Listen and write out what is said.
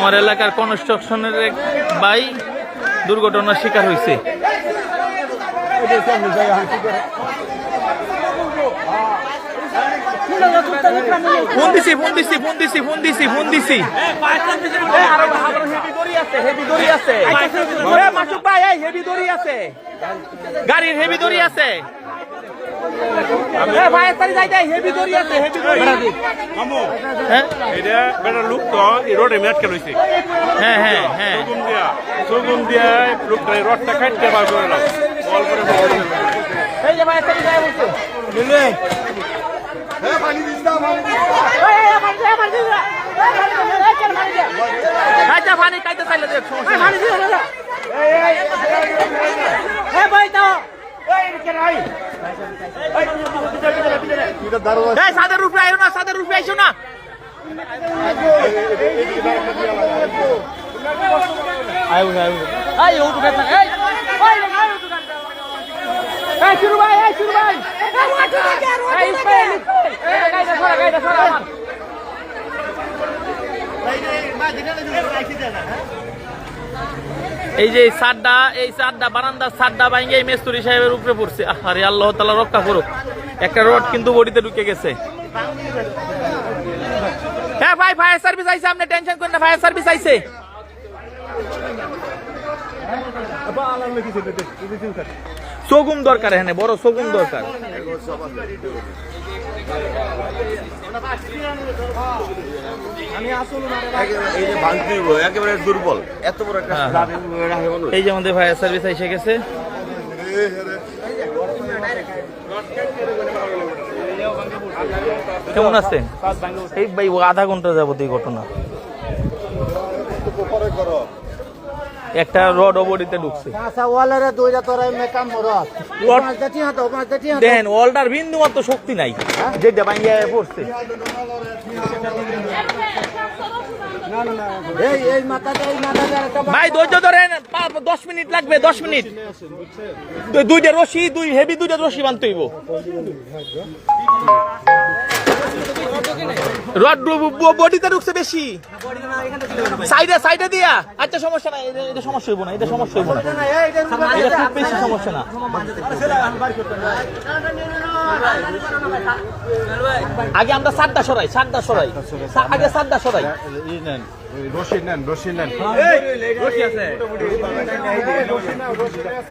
আমার এলাকার কনস্ট্রাকশনের এক ভাই দুর্ঘটনার শিকার হয়েছে। ফোন দিছি গাড়ির হেভি দড়ি আছে। পানি খাইতে চাইলে সাদের রূপে আইও না, সাদের রূপে আইসো না। এই যে এই সাদটা বারান্দার সাদটা ভাঙে এই মেস্তুরি সাহেবের উপরে পড়ছে। আরে আল্লাহ তাআলা রক্ষা করুক। একটা রড কিন্তু বডিতে ঢুকে গেছে। হ্যাঁ ভাই, ফায়ার সার্ভিস আইছে, আপনি টেনশন করেন না, ফায়ার সার্ভিস আইছে। সগুম দরকার, এখানে বড় সগুম দরকার। একেবারে দুর্বল, এত বড় একটা এই যে আমাদের ফায়ার সার্ভিস এসে গেছে। কেমন আছেন? এই ভাই আধা ঘন্টা যাবত এই ঘটনা। একটা রড বডিতে ঢুকছে। দেখেন ওয়ালটার বিন্দু মাত্র শক্তি নাই, যেটা ভাঙিয়ে পড়ছে। ভাই ধৈর্য ধরেন, 10 মিনিট লাগবে, 10 মিনিট। দুইটা রশি, দুইটা রশি বানতে হইব। রড বডিতে ঢুকছে বেশি, সাইডে দিয়া। আচ্ছা সমস্যা নাই, এটা সমস্যা হইব না, এটা সমস্যা হইব না, এটা খুব বেশি সমস্যা না। আগে আমরা সাতটা সরাই, আগে সাতটা সরাই। রশি নেন